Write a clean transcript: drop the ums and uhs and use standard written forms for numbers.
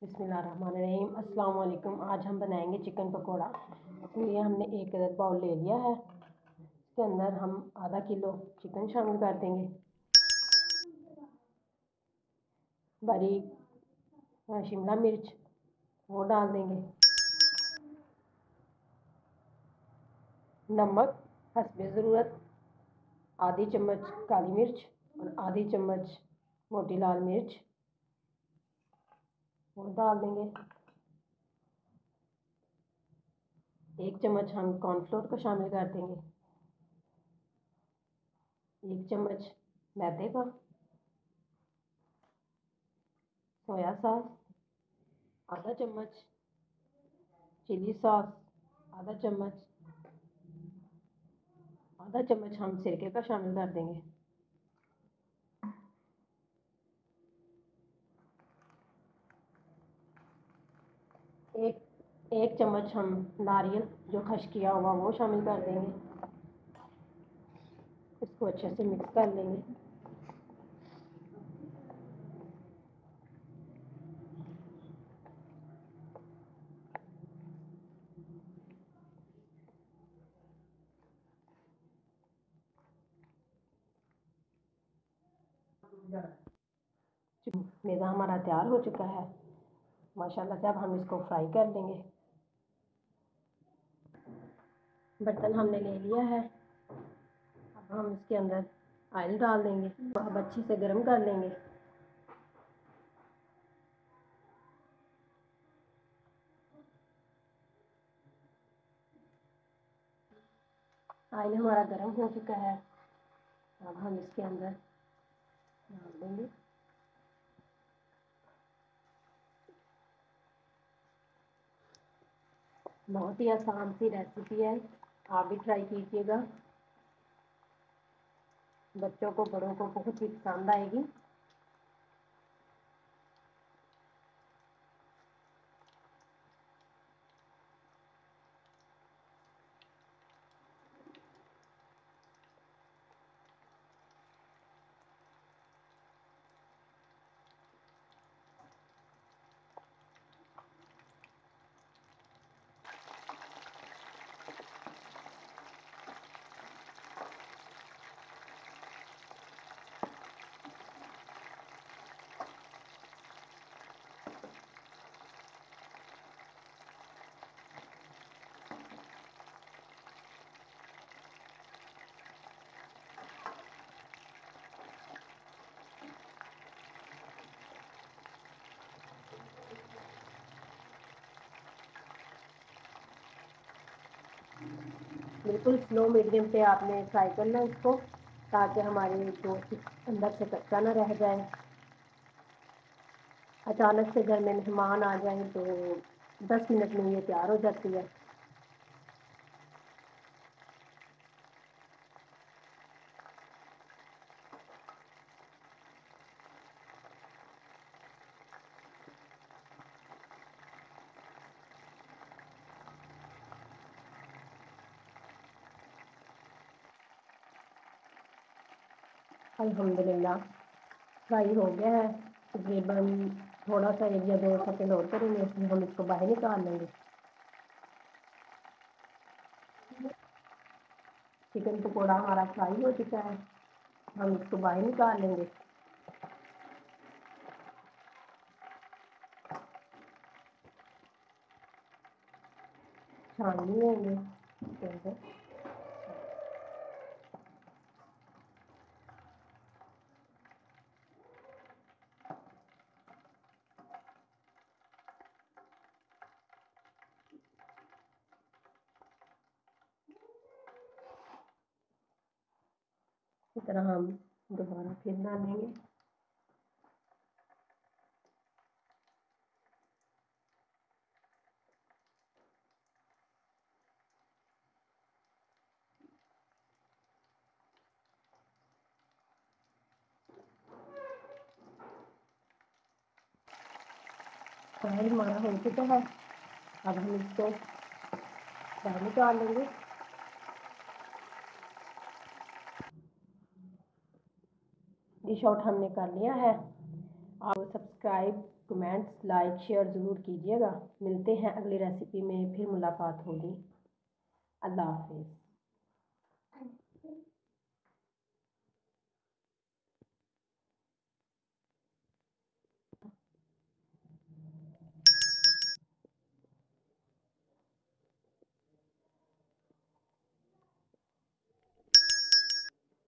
बिस्मिल्लाहिर्रहमानिर्रहीम। अस्सलाम वालेकुम। आज हम बनाएंगे चिकन पकोड़ा। तो ये हमने एक अदद बाउल ले लिया है। इसके अंदर हम आधा किलो चिकन शामिल कर देंगे। बारीक शिमला मिर्च वो डाल देंगे। नमक हस्बे ज़रूरत, आधी चम्मच काली मिर्च और आधी चम्मच मोटी लाल मिर्च वो डाल देंगे। 1 चम्मच हम कॉर्नफ्लोर को शामिल कर देंगे। 1 चम्मच मैदे का, सोया सॉस आधा चम्मच, चिली सॉस आधा चम्मच, आधा चम्मच हम सिरके का शामिल कर देंगे। एक चम्मच हम नारियल जो खश किया हुआ वो शामिल कर देंगे। इसको अच्छे से मिक्स कर लेंगे। मैदा हमारा तैयार हो चुका है माशाल्लाह से। अब हम इसको फ्राई कर लेंगे। बर्तन हमने ले लिया है। अब हम इसके अंदर ऑयल डाल देंगे। अब अच्छे से गर्म कर लेंगे। ऑयल हमारा गर्म हो चुका है। अब हम इसके अंदर डाल देंगे। बहुत ही आसान सी रेसिपी है, आप भी ट्राई कीजिएगा। बच्चों को बड़ों को बहुत ही पसंद आएगी। बिल्कुल स्लो मीडियम पे आपने फ्राई करना है इसको, ताकि हमारी गोश्त अंदर से कच्चा ना रह जाए। अचानक से घर में मेहमान आ जाए तो 10 मिनट में ये तैयार हो जाती है। अल्हम्दुलिल्लाह फ्राई हो गया है तकरीबन। थोड़ा सा 1 या 2 सेकंड और करेंगे, फिर हम इसको बाहर निकाल लेंगे। चिकन पकोड़ा हमारा फ्राई हो चुका है, हम इसको बाहर निकाल लेंगे। छाननी लेंगे इसके अंदर। इस तरह हम दोबारा फिर डालेंगे। फ्राई हमारा हो चुका है, अब हम इसको बाहर निकाल लेंगे। डिश आउट हमने कर लिया है। आप सब्सक्राइब, कमेंट्स, लाइक, शेयर ज़रूर कीजिएगा। मिलते हैं अगली रेसिपी में, फिर मुलाकात होगी। अल्लाह हाफिज़।